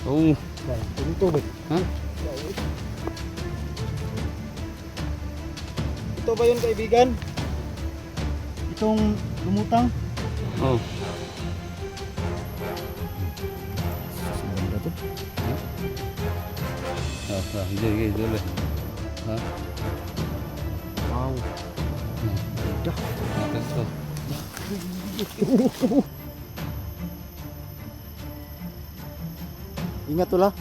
Oh. Ito ba? Ha? Ito ba yun, kaibigan? Itong lumutang? Oh. Maganda to. Sige, dulu. Ha? Wow. Ganda. Atas to. Ingat tulah.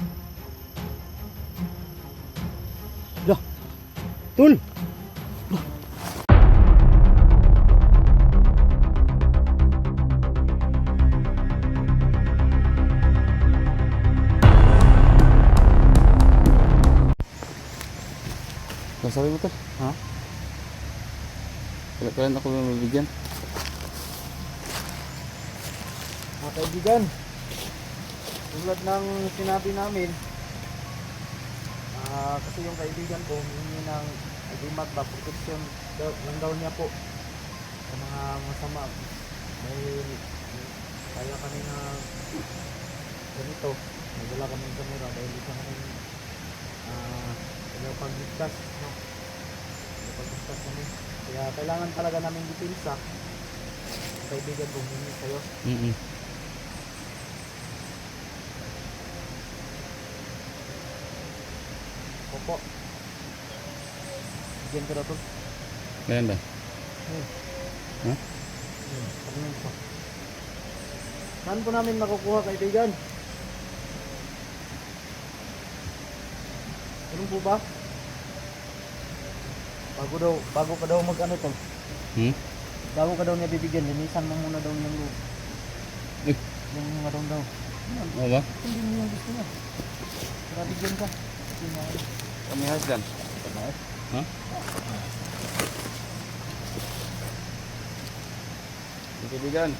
Dah. Tul. Sabi mo to? Ha? Kailan ako mabibigyan? Mga kaibigan, tulad ng sinabi namin, kasi yung kaibigan ko humingi ng agreement ba, protection lang daw niya po sa mga masama. Dahil kaya kami na ganito, nagdala kami ng kamera dahil isa kami pagligtas, no? Pagligtas kami. Kaya kailangan talaga namin depensa. Kaibigan ko humingi sa'yo. Opo. Bigyan ko na to. Ganyan ba? Ha? Pagnan ko. Saan po namin makukuha, kaibigan? Ganun po ba? Bago ka daw mag ano to. Bago ka daw niya bibigyan, linisan mo muna daw yung loob. Yung madong daw. Oo ba? Hindi mo yung gusto niya. Para bigyan ka. Kami hasdan. Ha? Kaibigan.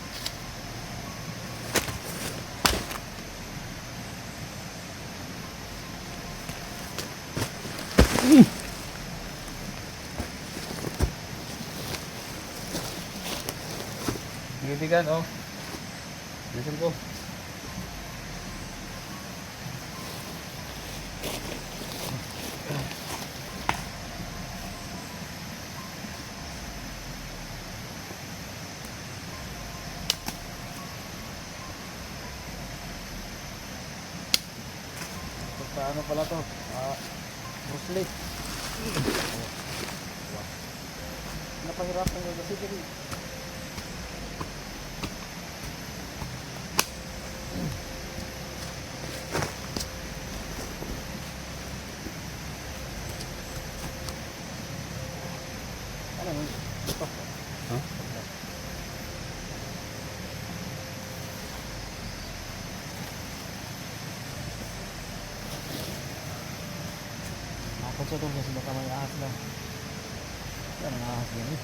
Kaibigan, oh. Nasaan ko? Ano pala to? Bruce Lee. Napahirapan yung kasi dito. Ano yun? Ito. Ha? Nakapagsa doon kasi baka may ahas lang. Yan ang ahas yan eh.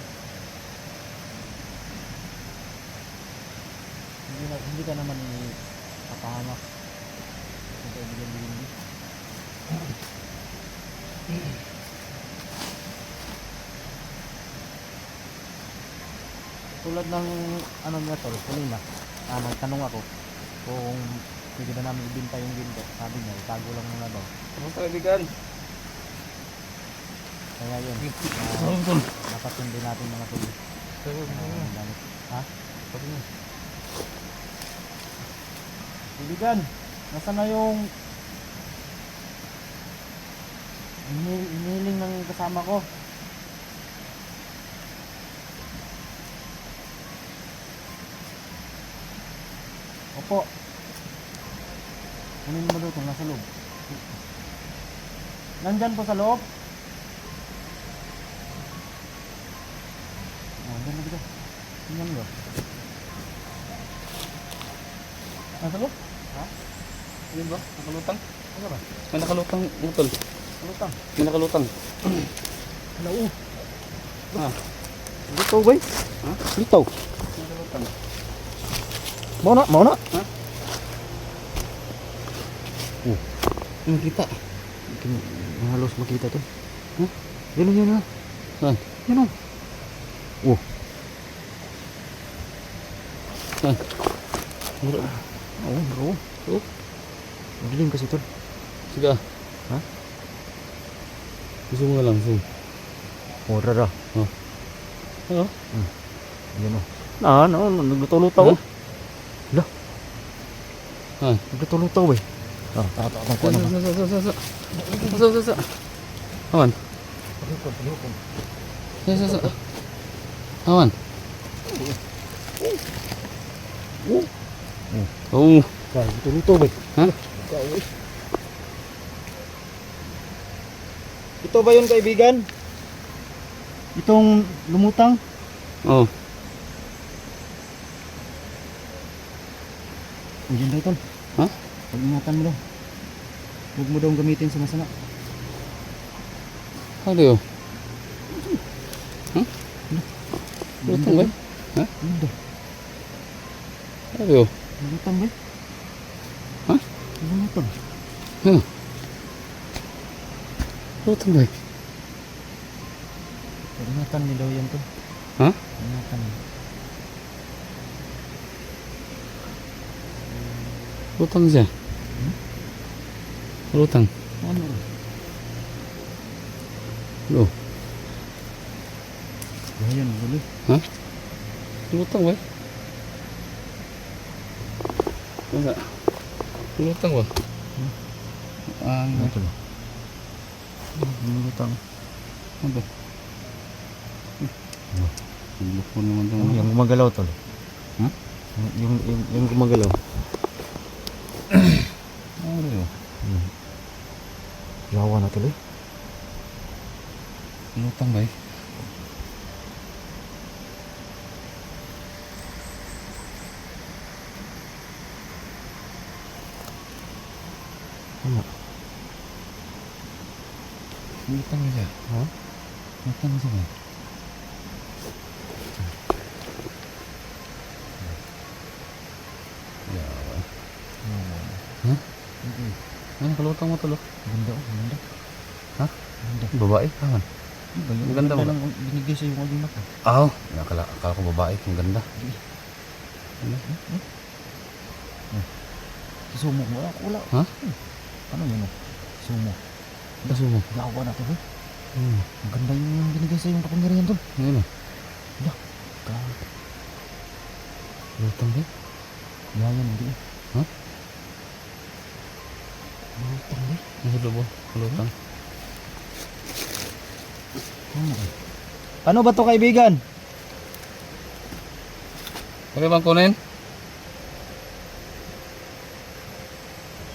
Hindi ka naman ipapahamak. Hindi ka bigyan-bigyan. Tulad ng ano niya tol, kanina, nagtanong ako kung pwede ba namin ibinta yung ginto. Sabi niya, itago lang muna daw. Kamusta kaibigan? Kaya yun, napatindi natin mga tol. Ha? Sabi niya. Kaibigan, nasa na yung inihiling ng kasama ko? Opo. Kunin mo doon, nasa loob. Nandyan po sa loob? Nandyan na dito. Tingnan mo. Nasa loob? Ha? Ayun ba? Nakalutang? Ano ba? May nakalutang utol. Lutang. May nakalutang. Hello. Ha? Dito ba? Ha? Dito. May nakalutang. Mau na. Ha? Yung kita. Halos makita to. Ha? Yun. Saan? Yun o. Oh. Saan? Oo, bro. Oh, Madilim kasi tol. sige ah. Ha? Gusto mo nga lang, zoom. Oh, rara. Oh. Ano? Yan o. Naglutulutaw. Ha? Hala. Ah. Naglutulutaw eh. Ah, takot ko ano ba? Sa. Awan. Palihukon. Sa. Awan. Oh. Naglutulutaw ba? Ha? Ito ba yun kaibigan? Itong lumutang? Oh. Diyan daw tol. Ha? Pag-ingatan mo daw. Huwag mo daw gamitin sa masama. Ano yun? Ha? Lutang ba? Ha? Ano? Ano yun? Lumutang ba? Ha? Lumutang. Ha? Lutang ba? Pag-ingatan niyo daw yan tol. Ha? Pag-ingatan niyo. Lutang siya. Lutang. Ano? Lo. Ayan, huli. Ha? Lutang ba? Wala. Lutang ba? Ano tol? Lumutang. Ano ba? Loko naman ito. Yung gumagalaw tol. Ha? Yung gumagalaw. Ano yun? Yawa na tol eh. Lutang ba? Ano? Lutang siya. Ha? Lutang siya ba? Yawa. Ha? Ano kalutang mo tulo? Ganda oh, ganda. Ha? Ganda. Babae? Kaman? Ang Ganda ba? lang binigay sa yung anak ko. Oo. Akala ko babae. Ang ganda. Ano? Sumo mo. Wala. Ha? Ano yun oh? Sumo. Kaso mo? Yawa na to eh. Ang ganda yung binigay sa yung kapangyarihan tol. Ano? Ka- Lutang ba? Yayan hindi eh. Ha? Lutang eh. Nasa loob. Lutang. Ano ba to kaibigan? Pwede bang kunin?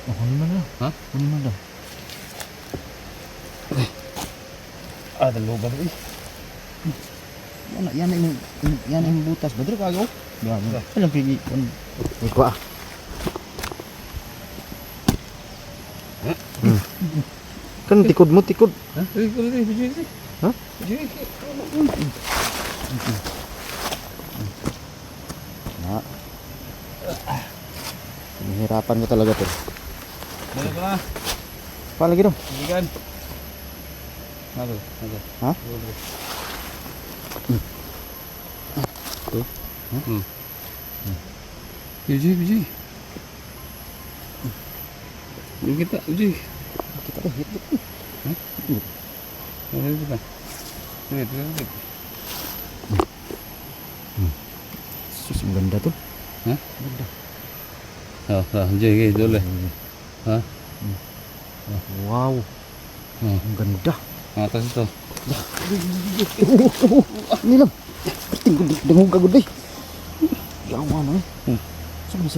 Kunin mo na. Ha? Kunin mo na. Dalawa ba rin? Yan yung butas. Badro kagaw. Yan. Alam pigi. Iko ah. Kan tikod mo tikod. Ha? Biji. Ha? Biji. Na. Nahihirapan ko talaga to. Dali ko na. Palagi daw. Bigan. Nago. Ha? Biji. Yung kita, Biji. Kita to hit. Ano kita? Wait. Sus, ang ganda to. Ha? Ganda. Biji, dulu. Ha? Wow. Ang ganda. Atas itu. Ini lang. Tinggal dengog agad deh. Yawa na eh. Sabi.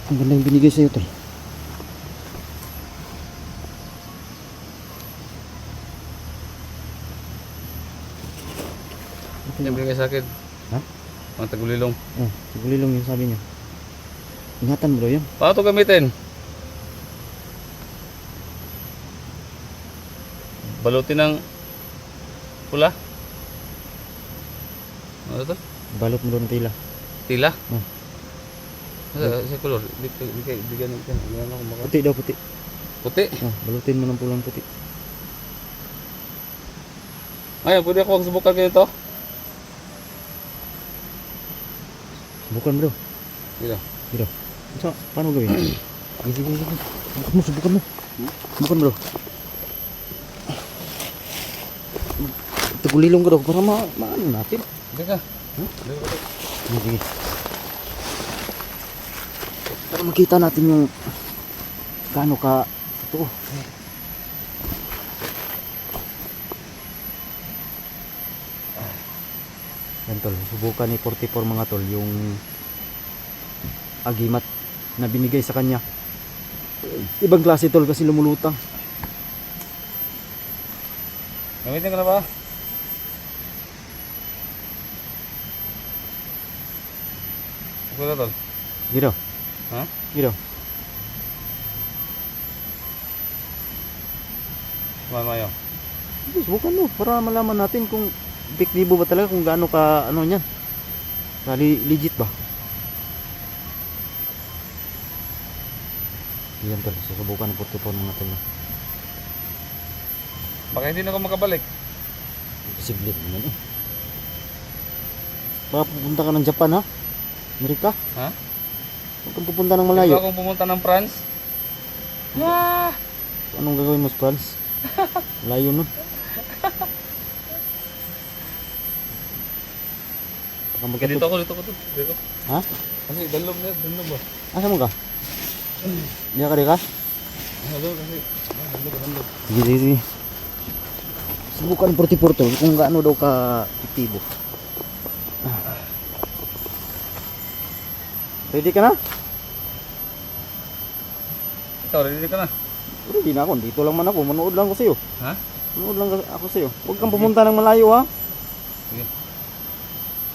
Ang ganda yung binigay sa'yo tol. Yang bigay sa akin. Ha? Mga tagulilong. Oh, sigulilong yung sabi niya. Ingatan bro yan. Paano ito gamitin? Balutin ng pula? Ano ito? Balot mo doon ng tila. Tila? Oh. Sa color? Bigyan natin. Ano ako maka? Puti daw, puti. Puti? Oh, balutin mo ng pulang puti. Ngayon, pwede ako magsubukan kayo ito? Bukan bro. Dito. Bro. So, paano gawin? Sige, sige, sige. Subukan mo. Bukan bro. Tagulilong ka daw para maano natin. Hindi ka. Sige, sige. Para makita natin yung gaano ka ito. Yan tol, subukan ni 44 mga tol yung agimat na binigay sa kanya. Ibang klase tol kasi lumulutang. Gamitin ka na ba? Ako na tol. Giro. Ha? Giro. Mamayo. Subukan mo para malaman natin kung epektibo ba talaga, kung gaano ka ano niyan. Legit ba? Yan tol, susubukan ng 44 mga tol. Baka hindi na ako makabalik. Posible naman eh. Baka pupunta ka ng Japan ha? Amerika? Ha? Huwag kang pupunta ng Malayo. malayo. Hindi akong pumunta ng France. Ah! Anong gagawin mo sa France? Layo nun. Baka magkatut- Dito ako. Dito. Ha? Kasi dalog ba? Asa mo ka? Diyan ka di ka? Dalog kasi. Dalog. Sige, sige, sige. Subukan 44 tol kung gaano daw ka epektibo. Ready ka na? Ikaw, ready ka na? Ready na ako. Dito lang man ako. Manood lang ako sa'yo. Ha? Manood lang ako sa'yo. Huwag kang pumunta ng malayo ha. Sige.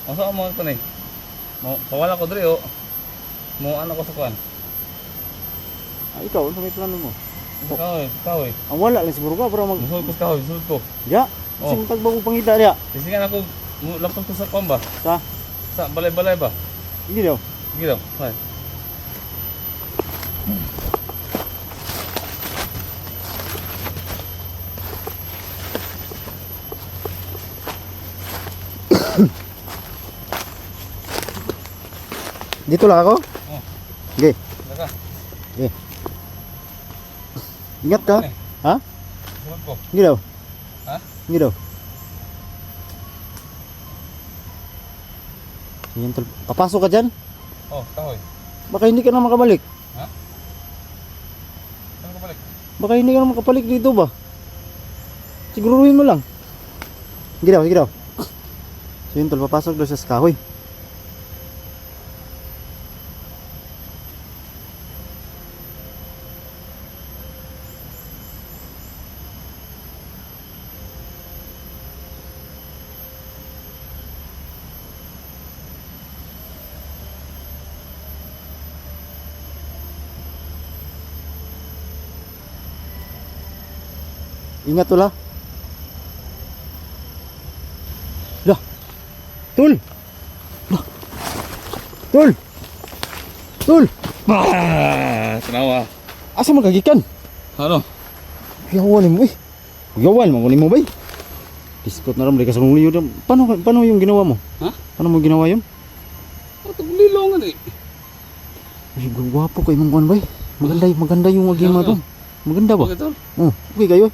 Ang saan mo ito na eh? Pawala ko dre o. Mo ano ko sa kuan? Ah, ikaw, ano may plano mo? Ikaw eh. Ang wala lang siguro ka para mag... Musul ko sa kahoy, musul ko. Ya, kasi Oh. magtagbang pangita niya. Tisigan ako, lapos ko sa kuan ba? Sa? Sa balay-balay ba? Hindi daw. Sige daw. Hay. Dito lang ako? Oh. Sige. Naka. Ingat ka. Eh. Ha? Musul ko. Hindi daw. Ha? Hindi daw. Yan tol. Papasok ka dyan? Oh, kahoy. Baka hindi ka na makabalik. Ano ka balik? Baka hindi ka na makabalik dito ba? Siguruhin mo lang. Sige daw, sige daw. So yun tol, papasok daw sa kahoy. Ingat tol ha. Lah. Tol. Lah. Tol. Tol. Tanawa. Asa man kagikan? Ano? Yawan mo eh. Yawan mo ba? Diskot na ram ka sa nguliyo. Paano yung ginawa mo? Ha? Paano mo ginawa yun? Ano ito bulilongan eh? Ay, gwapo kay mong kuan bay. Maganda yung agima doon. Maganda ba? Bakit ito? Oh, okay kayo.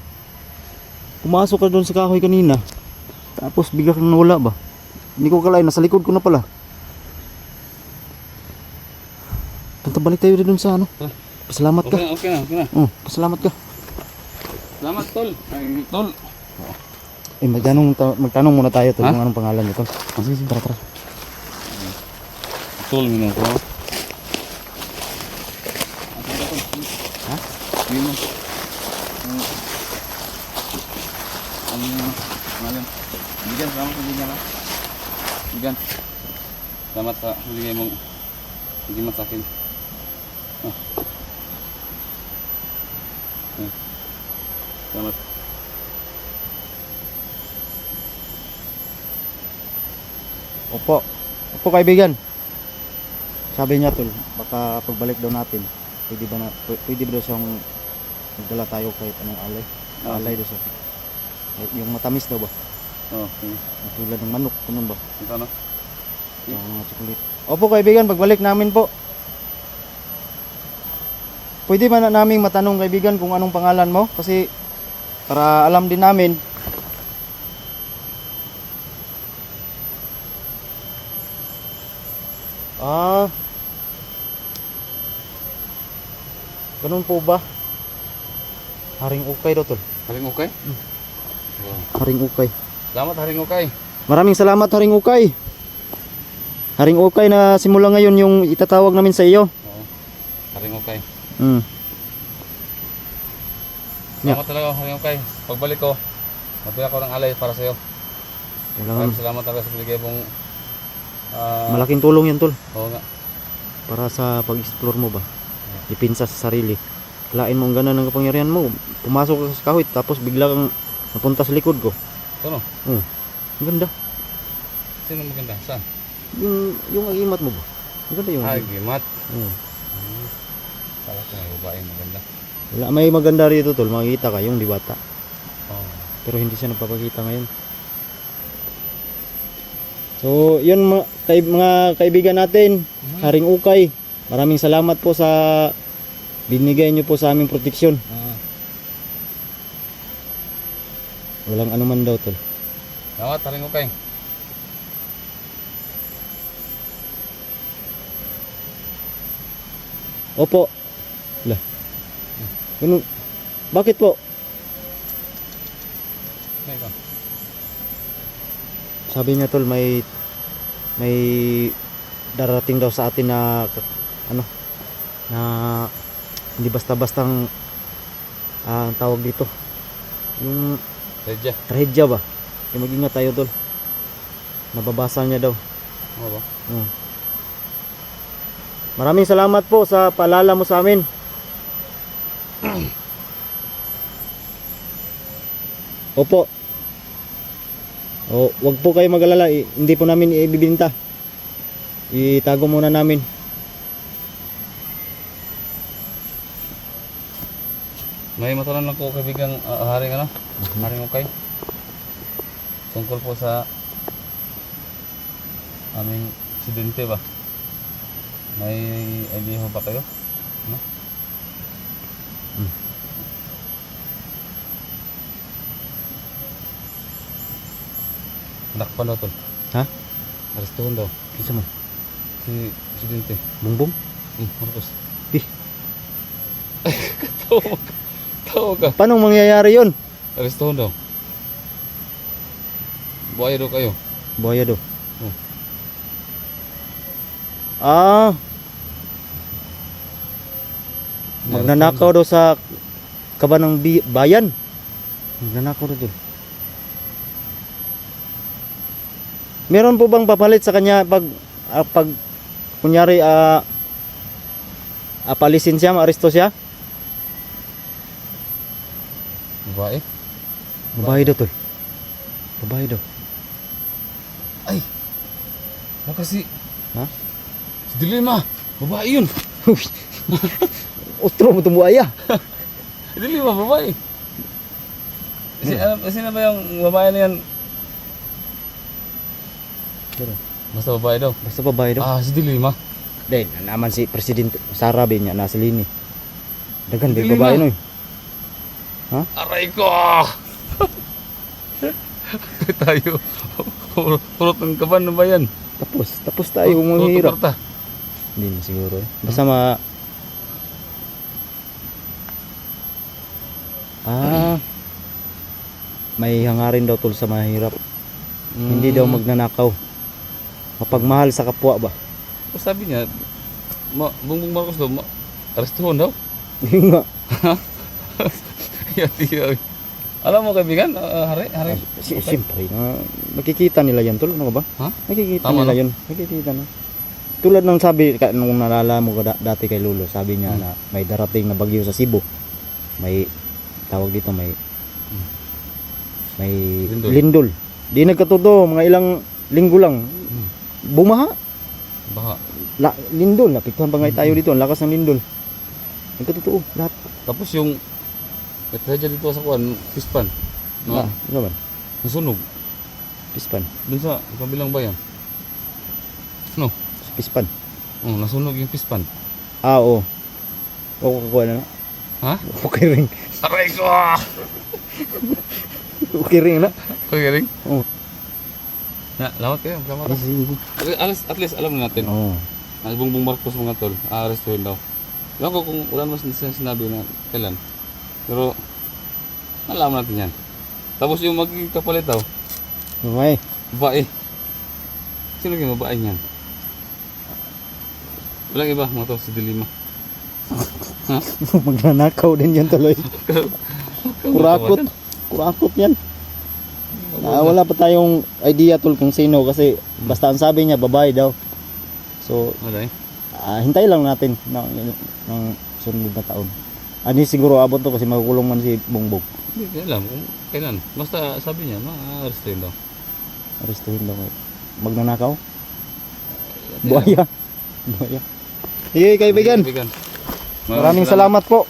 Pumasok ka doon sa kahoy kanina. Tapos bigla kang nawala ba? Hindi ko kalain, nasa likod ko na pala. Punta balik tayo doon sa ano. Pasalamat ka. Okay na. Oh, pasalamat ka. Salamat, tol. Ay, tol. Eh, magtanong muna tayo tol Ha? kung anong pangalan niyo tol. Sige, tara. Tol, minum ko. Ha? Minum. Ano ngalan? Bigyan, salamat sa bigyan ha. Bigyan. Salamat sa bigay mong bigyan sa akin. Salamat. Opo kaibigan. Sabi niya tol, baka pagbalik daw natin, pwede ba daw siyang magdala tayo kahit anong alay? Alay daw siya. Yung matamis daw ba? Oh, okay. Tulad ng manok, ganun ba? Ito ano? Tsaka mga chocolate. Opo kaibigan, pagbalik namin po. Pwede ba na naming matanong kaibigan kung anong pangalan mo? Kasi para alam din namin. Ah. Ganun po ba? Haring ukay daw tol. Haring ukay? Wow. Haring ukay. Salamat Haring ukay. Maraming salamat Haring ukay. Haring ukay na simula ngayon yung itatawag namin sa iyo. Oo. Haring ukay. Mm. Salamat talaga Haring ukay. Pagbalik ko, magdala ko ng alay para sa iyo. Kailangan Maraming salamat talaga sa binigay mong malaking tulong yan tol. oo nga. Para sa pag-explore mo ba. Ipinsa sa sarili. Kalain mo ang gana ng kapangyarihan mo. Pumasok ka sa kahit tapos bigla kang napunta sa likod ko. Ito no? Ang ganda. Sino maganda? Saan? Yung agimat mo ba? Ang ganda yung agimat. Gimat. Oo. Kala ko may babae maganda. Wala, may maganda rito tol. Makikita ka yung diwata. Oo. Pero hindi siya nagpapakita ngayon. So, yun mga kaibigan natin. Haring ukay. Maraming salamat po sa binigay niyo po sa aming proteksyon. Walang anuman daw tol. Salamat Haring ukay. Opo. Lah. Ganun. Bakit po? Ito. Sabi niya tol may darating daw sa atin na na hindi basta-bastang ang tawag dito. Yung Redya. trahedya ba? Kaya mag-ingat tayo tol. Nababasa niya daw. Oo ba? Maraming salamat po sa paalala mo sa amin. Opo. Wag po kayo mag-alala, hindi po namin ibibinta. Itago muna namin. May matanong lang ko kaibigang Haring Haring ukay. Tungkol po sa aming aksidente ba? May idea ho ba kayo? No? Nakpan daw tol. Ha? Arestuhan daw. Isa man. Si aksidente. Bumbong? Marcos. Di. Tawa ka. Paano mangyayari yun? Arestuhan daw. Buhay daw kayo. Buhaya daw. Oh. Magnanakaw daw sa kaban ng bayan. Magnanakaw daw. Meron po bang papalit sa kanya pag kunyari palisin siya, maaresto siya? Babae? Babae daw tol. Babae daw. Ay! Baka si... Ha? Si Dilima! Babae yun! Otro mo tumuaya. Si Dilima, babae! Sino ba yung babae na yan? Basta babae daw. Basta babae daw. Si Dilima. Then, naman si Presidente Sara bin niya nasa lini. Dagan ba Dilima. babae no? Aray ko! Tayo. Purot ng kaban na ba yan? Tapos tayo manghihirap. Purot Hindi na siguro. Basta may hangarin daw tol sa mahirap. Hindi daw magnanakaw. Mapagmahal sa kapwa ba? Sabi niya, Bongbong Marcos daw, arestuhan daw. Yun nga. Yati. Alam mo kaibigan, Hari? Siyempre, nakikita nila yan tol. Ano ka ba? Ha? Nakikita Tama, nila no? yun. Nakikita na. Tulad ng sabi, nung nalala mo dati kay Lolo, sabi niya na may darating na bagyo sa Cebu. May tawag dito, may lindol. Di nagkatuto, mga ilang linggo lang. Bumaha. Baha. Lindol, napiktuhan pa nga tayo dito. Ang lakas ng lindol. Nagkatotoo, lahat. Tapos yung tragedy dito sa kuan, Pispan. No? Ano ba? Nasunog. Pispan. Dun sa kabilang bayan. No. Sa pispan. Oh, nasunog yung pispan. Ah, oo. Oo, kukuha na. Ha? Okay ring. Aray ko! Okay ring na. Okay, ring? Oo. Na, lawat kayo, lawat. Kasi, At least alam na natin. oo. Ang Bongbong Marcos mga tol, aarestuhin daw. Ewan ko kung wala naman sinabi na kailan. Pero, nalaman natin yan. Tapos yung magiging kapalit daw, Okay. babae. Sino yung babae niyan? Walang iba, mga tol, si Dilima. Ha? Magnanakaw din yan tuloy. Kurakot. Kurakot yan. Wala pa tayong idea tol kung sino kasi basta ang sabi niya babae daw. So, Wala eh. hintay lang natin ng sunod na taon. Ani siguro abot to kasi makukulong man si Bongbong. Hindi ko alam kung kailan. Basta sabi niya, aarestuhin daw. Arestuhin daw. Magnanakaw? Buhaya. Buhaya. Sige kaibigan. Maraming salamat po.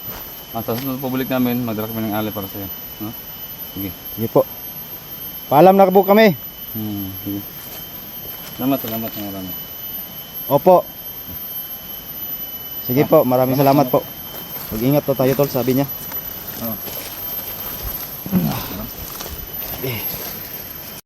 Sa susunod pabalik namin, magdala kami ng alay para sa'yo. No? Sige. Sige po. Paalam na po kami. Sige. Salamat ng marami. Opo. Sige po, maraming salamat po. Mag-ingat po tayo tol, sabi niya. Oo. Eh.